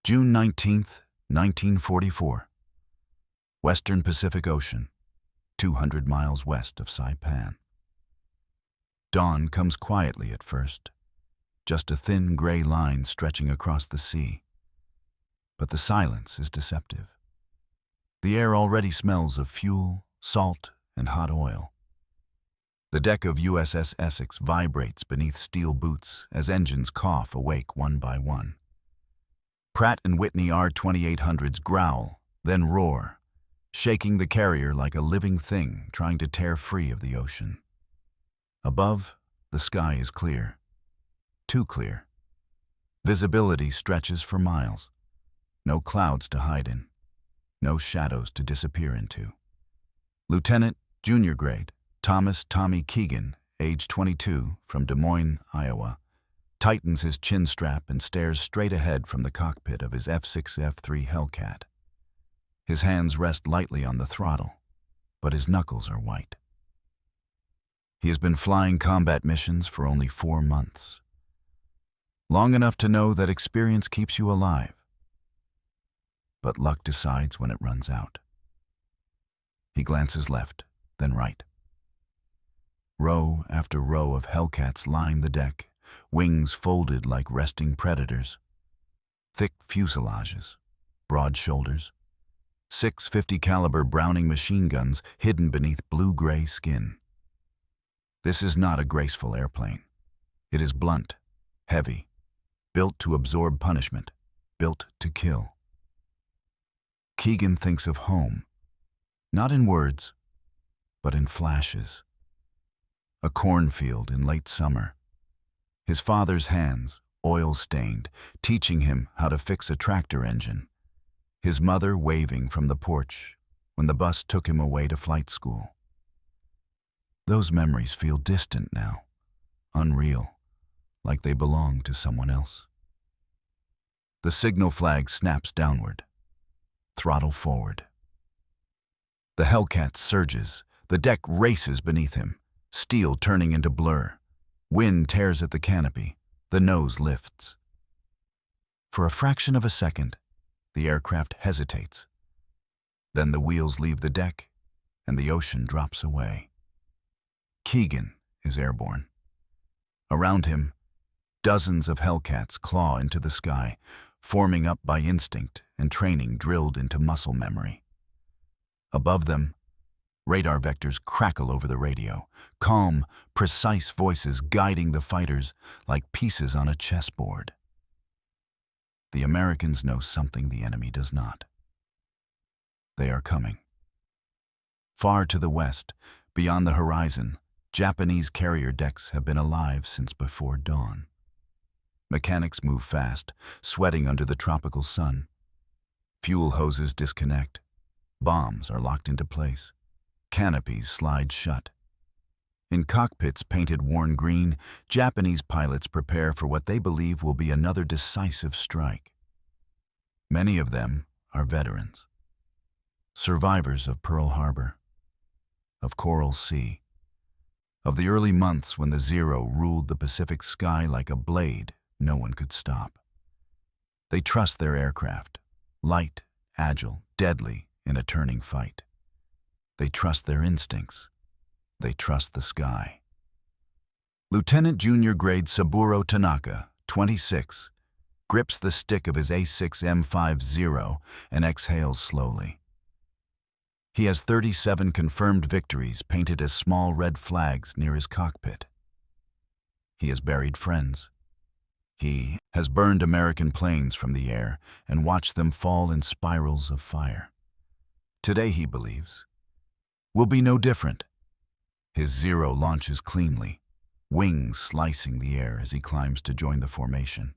June 19, 1944. Western Pacific Ocean, 200 miles west of Saipan. Dawn comes quietly at first, just a thin gray line stretching across the sea. But the silence is deceptive. The air already smells of fuel, salt, and hot oil. The deck of USS Essex vibrates beneath steel boots as engines cough awake one by one. Pratt & Whitney R-2800s growl, then roar, shaking the carrier like a living thing trying to tear free of the ocean. Above, the sky is clear. Too clear. Visibility stretches for miles. No clouds to hide in. No shadows to disappear into. Lieutenant, junior grade, Thomas Tommy Keegan, age 22, from Des Moines, Iowa, tightens his chin strap and stares straight ahead from the cockpit of his F6F Hellcat. His hands rest lightly on the throttle, but his knuckles are white. He has been flying combat missions for only 4 months. Long enough to know that experience keeps you alive. But luck decides when it runs out. He glances left, then right. Row after row of Hellcats line the deck, wings folded like resting predators. Thick fuselages, broad shoulders, 650 caliber Browning machine guns hidden beneath blue-gray skin. This is not a graceful airplane. It is blunt, heavy, built to absorb punishment, built to kill. Keegan thinks of home, not in words, but in flashes. A cornfield in late summer. His father's hands, oil-stained, teaching him how to fix a tractor engine. His mother waving from the porch when the bus took him away to flight school. Those memories feel distant now, unreal, like they belong to someone else. The signal flag snaps downward. Throttle forward. The Hellcat surges. The deck races beneath him, steel turning into blur. Wind tears at the canopy. The nose lifts. For a fraction of a second, the aircraft hesitates. Then the wheels leave the deck, and the ocean drops away. Keegan is airborne. Around him, dozens of Hellcats claw into the sky, forming up by instinct and training drilled into muscle memory. Above them, radar vectors crackle over the radio, calm, precise voices guiding the fighters like pieces on a chessboard. The Americans know something the enemy does not. They are coming. Far to the west, beyond the horizon, Japanese carrier decks have been alive since before dawn. Mechanics move fast, sweating under the tropical sun. Fuel hoses disconnect. Bombs are locked into place. Canopies slide shut. In cockpits painted worn green, Japanese pilots prepare for what they believe will be another decisive strike. Many of them are veterans. Survivors of Pearl Harbor, of Coral Sea, of the early months when the Zero ruled the Pacific sky like a blade no one could stop. They trust their aircraft, light, agile, deadly in a turning fight. They trust their instincts. They trust the sky. Lieutenant Junior Grade Saburo Tanaka, 26, grips the stick of his A6 M50 and exhales slowly. He has 37 confirmed victories painted as small red flags near his cockpit. He has buried friends. He has burned American planes from the air and watched them fall in spirals of fire. Today, he believes, will be no different. His Zero launches cleanly, wings slicing the air as he climbs to join the formation.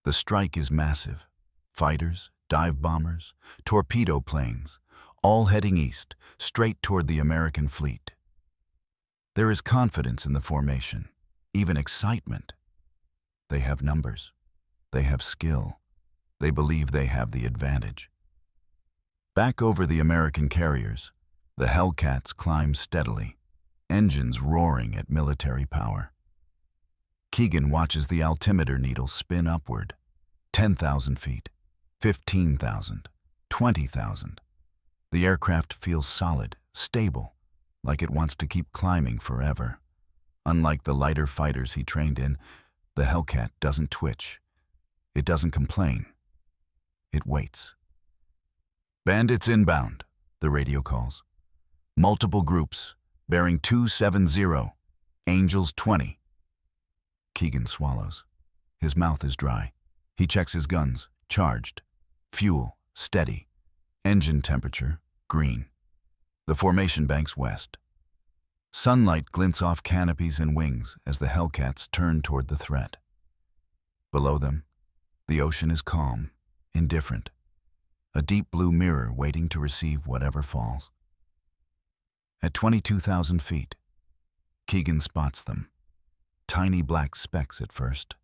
The strike is massive. Fighters, dive bombers, torpedo planes, all heading east, straight toward the American fleet. There is confidence in the formation, even excitement. They have numbers. They have skill. They believe they have the advantage. Back over the American carriers, the Hellcats climb steadily, engines roaring at military power. Keegan watches the altimeter needle spin upward. 10,000 feet, 15,000, 20,000. The aircraft feels solid, stable, like it wants to keep climbing forever. Unlike the lighter fighters he trained in, the Hellcat doesn't twitch. It doesn't complain. It waits. "Bandits inbound," the radio calls. "Multiple groups, bearing 270, Angels 20. Keegan swallows. His mouth is dry. He checks his guns, charged. Fuel, steady. Engine temperature, green. The formation banks west. Sunlight glints off canopies and wings as the Hellcats turn toward the threat. Below them, the ocean is calm, indifferent. A deep blue mirror waiting to receive whatever falls. At 22,000 feet, Keegan spots them. Tiny black specks at first,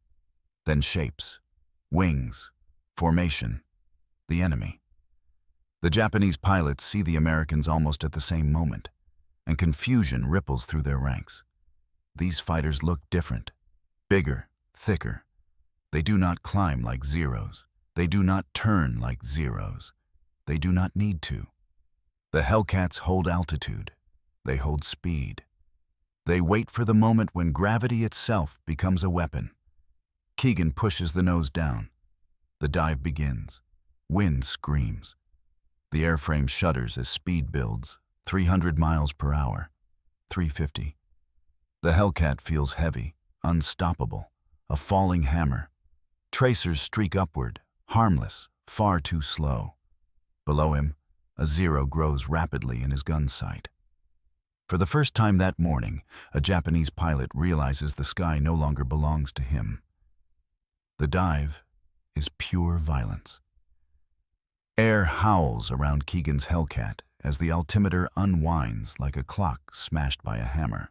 then shapes, wings, formation, the enemy. The Japanese pilots see the Americans almost at the same moment, and confusion ripples through their ranks. These fighters look different, bigger, thicker. They do not climb like Zeros. They do not turn like Zeros. They do not need to. The Hellcats hold altitude. They hold speed. They wait for the moment when gravity itself becomes a weapon. Keegan pushes the nose down. The dive begins. Wind screams. The airframe shudders as speed builds, 300 miles per hour, 350. The Hellcat feels heavy, unstoppable, a falling hammer. Tracers streak upward, harmless, far too slow. Below him, a Zero grows rapidly in his gun sight. For the first time that morning, a Japanese pilot realizes the sky no longer belongs to him. The dive is pure violence. Air howls around Keegan's Hellcat as the altimeter unwinds like a clock smashed by a hammer.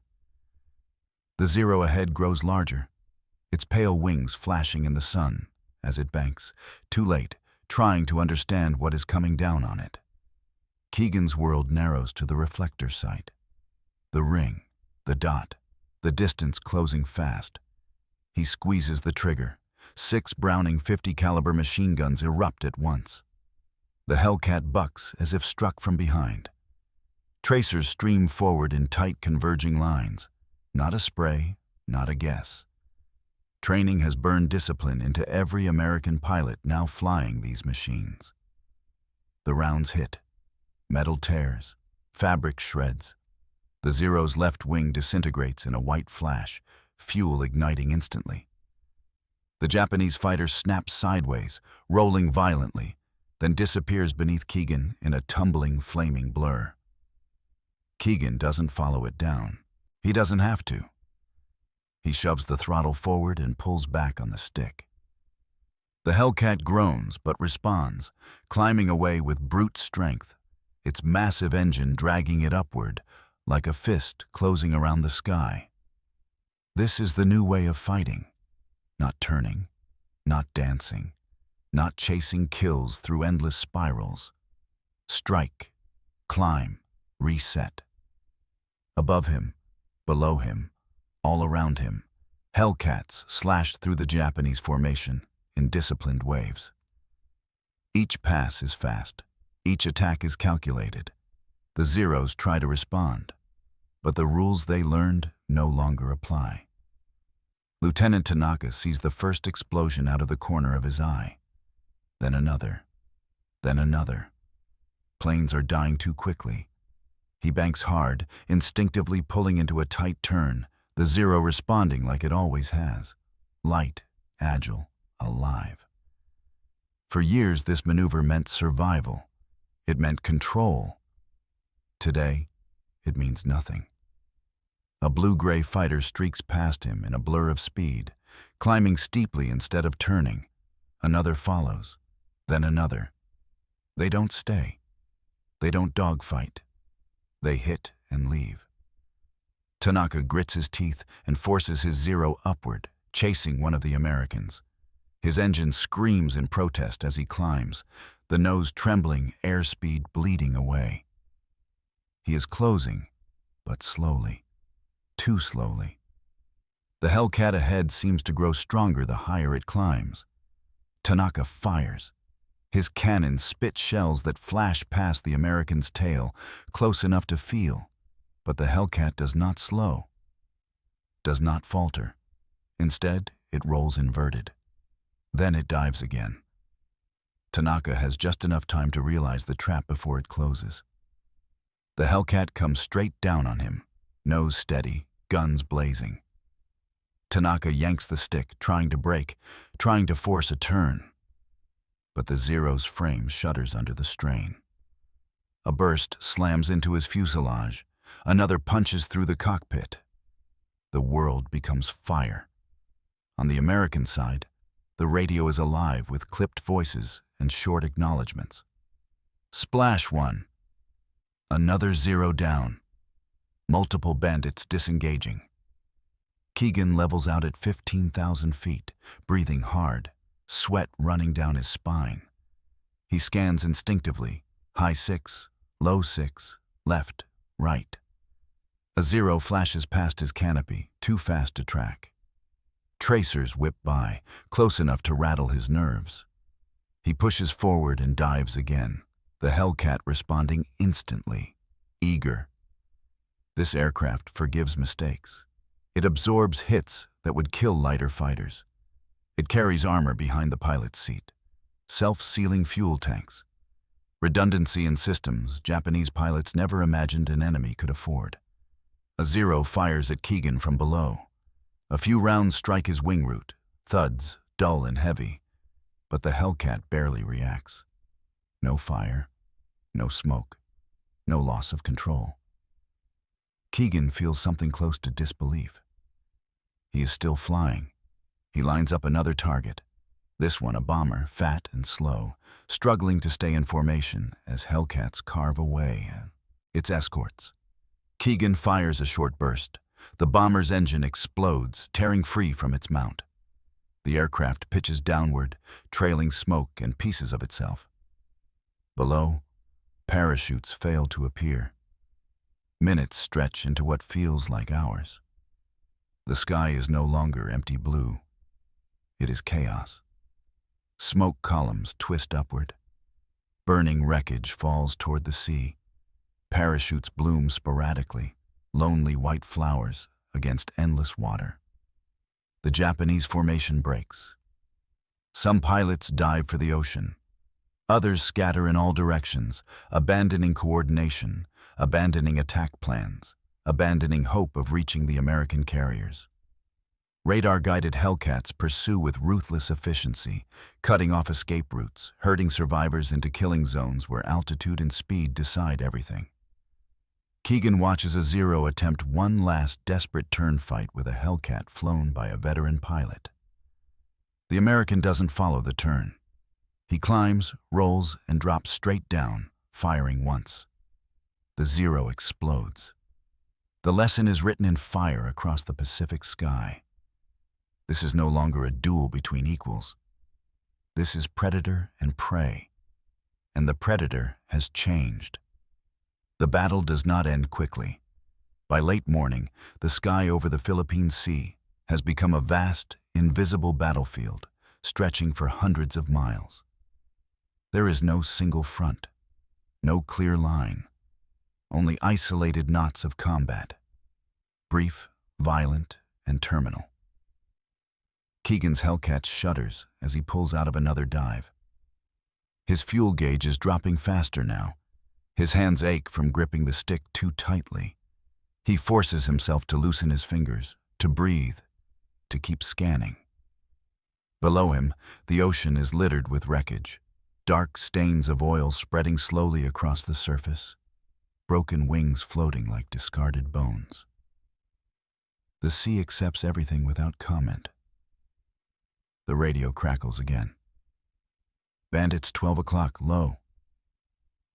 The Zero ahead grows larger, its pale wings flashing in the sun as it banks, too late, trying to understand what is coming down on it. Keegan's world narrows to the reflector sight. The ring, the dot, the distance closing fast. He squeezes the trigger. 6 Browning .50 caliber machine guns erupt at once. The Hellcat bucks as if struck from behind. Tracers stream forward in tight converging lines. Not a spray, not a guess. Training has burned discipline into every American pilot now flying these machines. The rounds hit. Metal tears. Fabric shreds. The Zero's left wing disintegrates in a white flash, fuel igniting instantly. The Japanese fighter snaps sideways, rolling violently, then disappears beneath Keegan in a tumbling, flaming blur. Keegan doesn't follow it down. He doesn't have to. He shoves the throttle forward and pulls back on the stick. The Hellcat groans but responds, climbing away with brute strength, its massive engine dragging it upward, like a fist closing around the sky. This is the new way of fighting. Not turning, not dancing, not chasing kills through endless spirals. Strike, climb, reset. Above him, below him, all around him, Hellcats slashed through the Japanese formation in disciplined waves. Each pass is fast. Each attack is calculated. The Zeros try to respond, but the rules they learned no longer apply. Lieutenant Tanaka sees the first explosion out of the corner of his eye. Then another. Then another. Planes are dying too quickly. He banks hard, instinctively pulling into a tight turn, the Zero responding like it always has. Light, agile, alive. For years, this maneuver meant survival. It meant control. Today, it means nothing. A blue-gray fighter streaks past him in a blur of speed, climbing steeply instead of turning. Another follows, then another. They don't stay. They don't dogfight. They hit and leave. Tanaka grits his teeth and forces his Zero upward, chasing one of the Americans. His engine screams in protest as he climbs, the nose trembling, airspeed bleeding away. He is closing, but slowly. Too slowly. The Hellcat ahead seems to grow stronger the higher it climbs. Tanaka fires. His cannons spit shells that flash past the American's tail, close enough to feel. But the Hellcat does not slow, does not falter. Instead, it rolls inverted. Then it dives again. Tanaka has just enough time to realize the trap before it closes. The Hellcat comes straight down on him, nose steady, guns blazing. Tanaka yanks the stick, trying to brake, trying to force a turn. But the Zero's frame shudders under the strain. A burst slams into his fuselage. Another punches through the cockpit. The world becomes fire. On the American side, the radio is alive with clipped voices and short acknowledgments. Splash one. Another Zero down. Multiple bandits disengaging. Keegan levels out at 15,000 feet, breathing hard, sweat running down his spine. He scans instinctively, high 6, low 6, left, right. A Zero flashes past his canopy, too fast to track. Tracers whip by, close enough to rattle his nerves. He pushes forward and dives again, the Hellcat responding instantly, eager. This aircraft forgives mistakes. It absorbs hits that would kill lighter fighters. It carries armor behind the pilot's seat, self-sealing fuel tanks, redundancy in systems Japanese pilots never imagined an enemy could afford. A Zero fires at Keegan from below. A few rounds strike his wing root, thuds, dull and heavy, but the Hellcat barely reacts. No fire, no smoke, no loss of control. Keegan feels something close to disbelief. He is still flying. He lines up another target, this one a bomber, fat and slow, struggling to stay in formation as Hellcats carve away its escorts. Keegan fires a short burst. The bomber's engine explodes, tearing free from its mount. The aircraft pitches downward, trailing smoke and pieces of itself. Below, parachutes fail to appear. Minutes stretch into what feels like hours. The sky is no longer empty blue. It is chaos. Smoke columns twist upward. Burning wreckage falls toward the sea. Parachutes bloom sporadically, lonely white flowers against endless water. The Japanese formation breaks. Some pilots dive for the ocean. Others scatter in all directions, abandoning coordination, abandoning attack plans, abandoning hope of reaching the American carriers. Radar-guided Hellcats pursue with ruthless efficiency, cutting off escape routes, herding survivors into killing zones where altitude and speed decide everything. Keegan watches a Zero attempt one last desperate turn fight with a Hellcat flown by a veteran pilot. The American doesn't follow the turn. He climbs, rolls, and drops straight down, firing once. The Zero explodes. The lesson is written in fire across the Pacific sky. This is no longer a duel between equals. This is predator and prey. And the predator has changed. The battle does not end quickly. By late morning, the sky over the Philippine Sea has become a vast, invisible battlefield, stretching for hundreds of miles. There is no single front, no clear line, only isolated knots of combat, brief, violent, and terminal. Keegan's Hellcat shudders as he pulls out of another dive. His fuel gauge is dropping faster now. His hands ache from gripping the stick too tightly. He forces himself to loosen his fingers, to breathe, to keep scanning. Below him, the ocean is littered with wreckage, dark stains of oil spreading slowly across the surface, broken wings floating like discarded bones. The sea accepts everything without comment. The radio crackles again. Bandits 12 o'clock, low.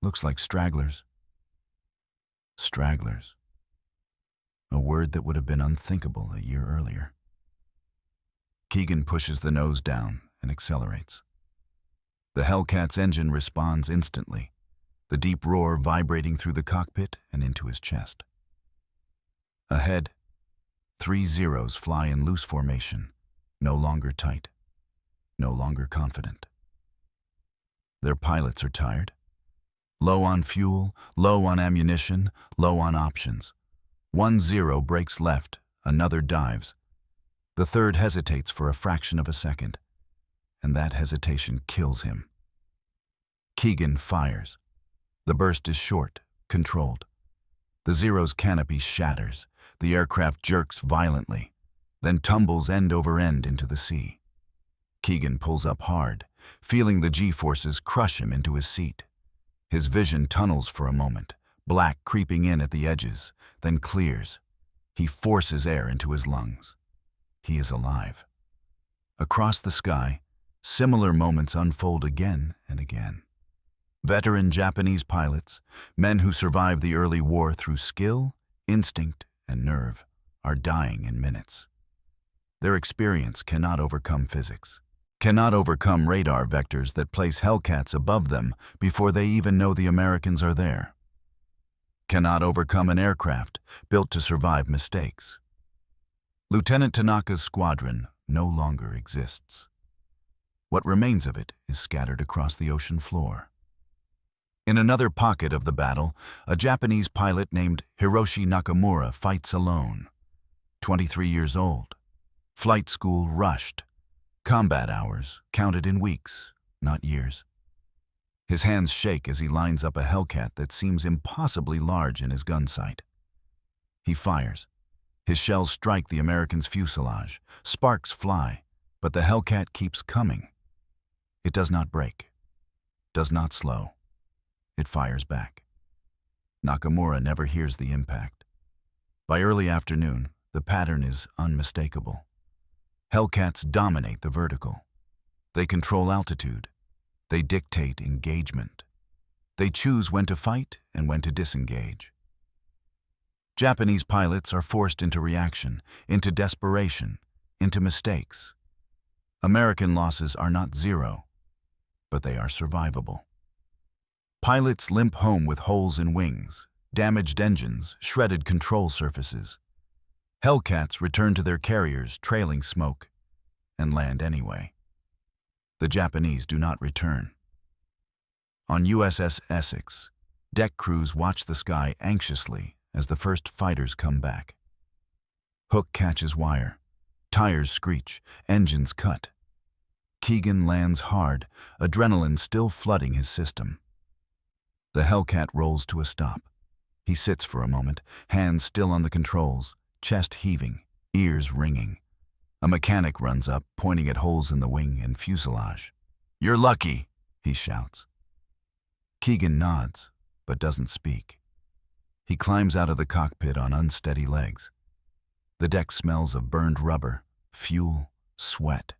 Looks like stragglers. Stragglers. A word that would have been unthinkable a year earlier. Keegan pushes the nose down and accelerates. The Hellcat's engine responds instantly, the deep roar vibrating through the cockpit and into his chest. Ahead, 3 Zeros fly in loose formation, no longer tight. no longer confident. Their pilots are tired. Low on fuel, low on ammunition, low on options. 1-0 breaks left, another dives. The third hesitates for a fraction of a second, and that hesitation kills him. Keegan fires. The burst is short, controlled. The Zero's canopy shatters. The aircraft jerks violently, then tumbles end over end into the sea. Keegan pulls up hard, feeling the G-forces crush him into his seat. His vision tunnels for a moment, black creeping in at the edges, then clears. He forces air into his lungs. He is alive. Across the sky, similar moments unfold again and again. Veteran Japanese pilots, men who survived the early war through skill, instinct, and nerve, are dying in minutes. Their experience cannot overcome physics, cannot overcome radar vectors that place Hellcats above them before they even know the Americans are there, cannot overcome an aircraft built to survive mistakes. Lieutenant Tanaka's squadron no longer exists. What remains of it is scattered across the ocean floor. In another pocket of the battle, a Japanese pilot named Hiroshi Nakamura fights alone. 23 years old. Flight school rushed. Combat hours counted in weeks, not years. His hands shake as he lines up a Hellcat that seems impossibly large in his gun sight. He fires. His shells strike the American's fuselage. Sparks fly, but the Hellcat keeps coming. It does not break, does not slow. It fires back. Nakamura never hears the impact. By early afternoon, the pattern is unmistakable. Hellcats dominate the vertical. They control altitude. They dictate engagement. They choose when to fight and when to disengage. Japanese pilots are forced into reaction, into desperation, into mistakes. American losses are not zero, but they are survivable. Pilots limp home with holes in wings, damaged engines, shredded control surfaces. Hellcats return to their carriers trailing smoke and land anyway. The Japanese do not return. On USS Essex, deck crews watch the sky anxiously as the first fighters come back. Hook catches wire. Tires screech. Engines cut. Keegan lands hard, adrenaline still flooding his system. The Hellcat rolls to a stop. He sits for a moment, hands still on the controls, chest heaving, ears ringing. A mechanic runs up, pointing at holes in the wing and fuselage. "You're lucky," he shouts. Keegan nods, but doesn't speak. He climbs out of the cockpit on unsteady legs. The deck smells of burned rubber, fuel, sweat.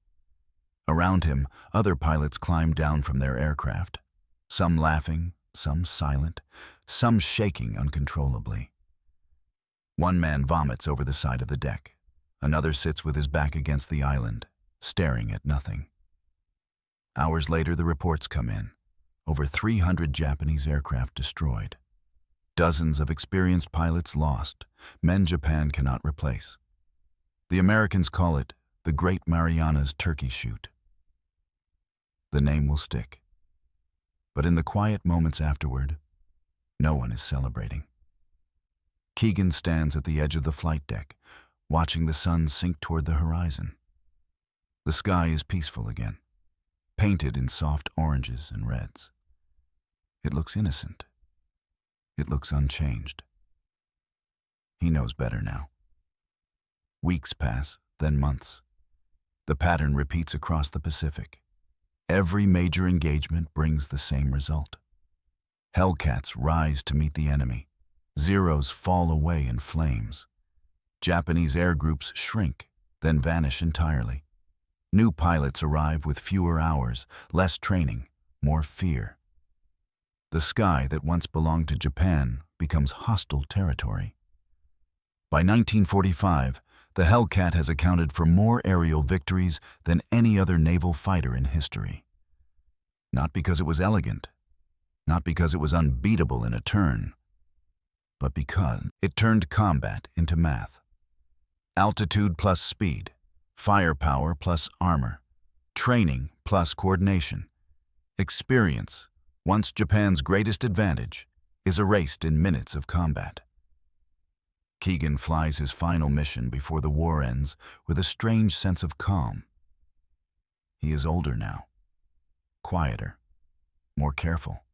Around him, other pilots climb down from their aircraft, some laughing, some silent, some shaking uncontrollably. One man vomits over the side of the deck. Another sits with his back against the island, staring at nothing. Hours later, the reports come in. Over 300 Japanese aircraft destroyed. Dozens of experienced pilots lost, men Japan cannot replace. The Americans call it the Great Marianas Turkey Shoot. The name will stick. But in the quiet moments afterward, no one is celebrating. Keegan stands at the edge of the flight deck, watching the sun sink toward the horizon. The sky is peaceful again, painted in soft oranges and reds. It looks innocent. It looks unchanged. He knows better now. Weeks pass, then months. The pattern repeats across the Pacific. Every major engagement brings the same result. Hellcats rise to meet the enemy. Zeros fall away in flames. Japanese air groups shrink, then vanish entirely. New pilots arrive with fewer hours, less training, more fear. The sky that once belonged to Japan becomes hostile territory. By 1945, the Hellcat has accounted for more aerial victories than any other naval fighter in history. Not because it was elegant, not because it was unbeatable in a turn, but because it turned combat into math. Altitude plus speed, firepower plus armor, Training plus coordination. Experience, once Japan's greatest advantage, is erased in minutes of combat. Keegan flies his final mission before the war ends with a strange sense of calm. He is older now, quieter, more careful.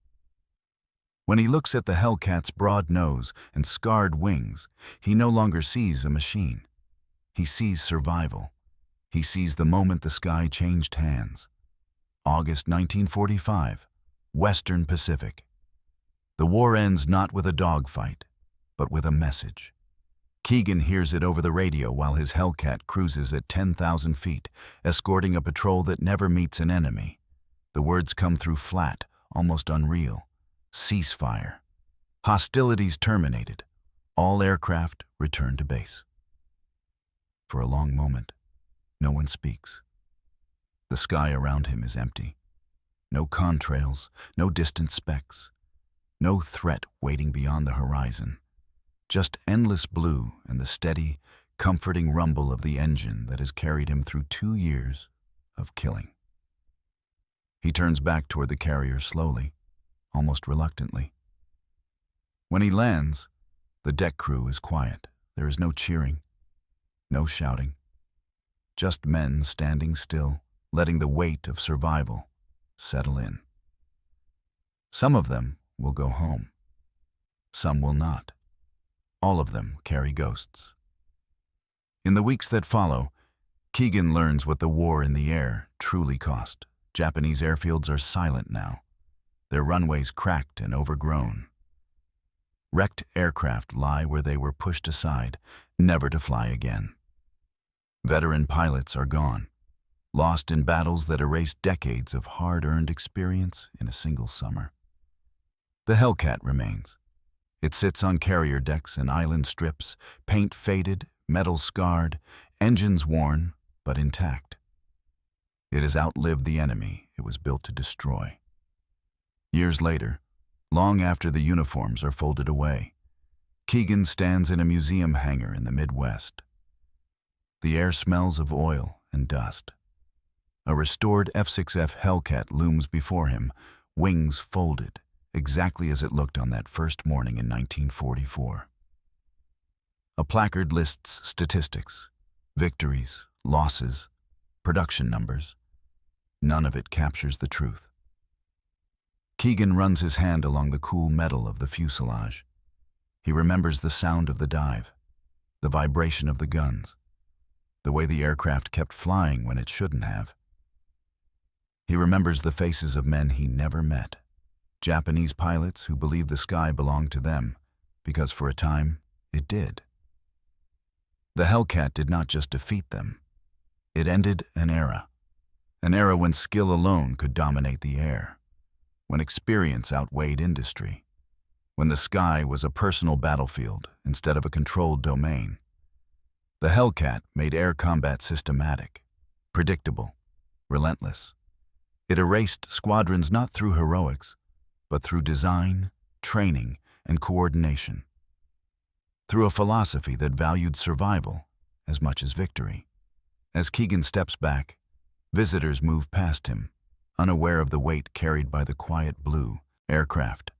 When he looks at the Hellcat's broad nose and scarred wings, he no longer sees a machine. He sees survival. He sees the moment the sky changed hands. August 1945, Western Pacific. The war ends not with a dogfight, but with a message. Keegan hears it over the radio while his Hellcat cruises at 10,000 feet, escorting a patrol that never meets an enemy. The words come through flat, almost unreal. Ceasefire. Hostilities terminated. All aircraft return to base. For a long moment, no one speaks. The sky around him is empty. No contrails, no distant specks. No threat waiting beyond the horizon. Just endless blue and the steady, comforting rumble of the engine that has carried him through 2 years of killing. He turns back toward the carrier slowly, almost reluctantly. When he lands, the deck crew is quiet. There is no cheering, no shouting. Just men standing still, letting the weight of survival settle in. Some of them will go home. Some will not. All of them carry ghosts. In the weeks that follow, Keegan learns what the war in the air truly cost. Japanese airfields are silent now, their runways cracked and overgrown. Wrecked aircraft lie where they were pushed aside, never to fly again. Veteran pilots are gone, lost in battles that erased decades of hard-earned experience in a single summer. The Hellcat remains. It sits on carrier decks and island strips, paint faded, metal scarred, engines worn, but intact. It has outlived the enemy it was built to destroy. Years later, long after the uniforms are folded away, Keegan stands in a museum hangar in the Midwest. The air smells of oil and dust. A restored F6F Hellcat looms before him, wings folded, exactly as it looked on that first morning in 1944. A placard lists statistics, victories, losses, production numbers. None of it captures the truth. Keegan runs his hand along the cool metal of the fuselage. He remembers the sound of the dive, the vibration of the guns, the way the aircraft kept flying when it shouldn't have. He remembers the faces of men he never met, Japanese pilots who believed the sky belonged to them, because for a time, it did. The Hellcat did not just defeat them. It ended an era when skill alone could dominate the air, when experience outweighed industry, when the sky was a personal battlefield instead of a controlled domain. The Hellcat made air combat systematic, predictable, relentless. It erased squadrons not through heroics, but through design, training, and coordination. Through a philosophy that valued survival as much as victory. As Keegan steps back, visitors move past him, unaware of the weight carried by the quiet blue aircraft.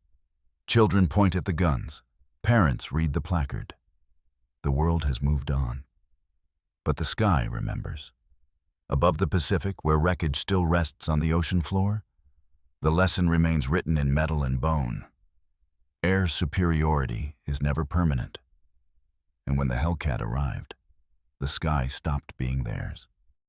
Children point at the guns. Parents read the placard. The world has moved on. But the sky remembers. Above the Pacific, where wreckage still rests on the ocean floor, the lesson remains written in metal and bone. Air superiority is never permanent. And when the Hellcat arrived, the sky stopped being theirs.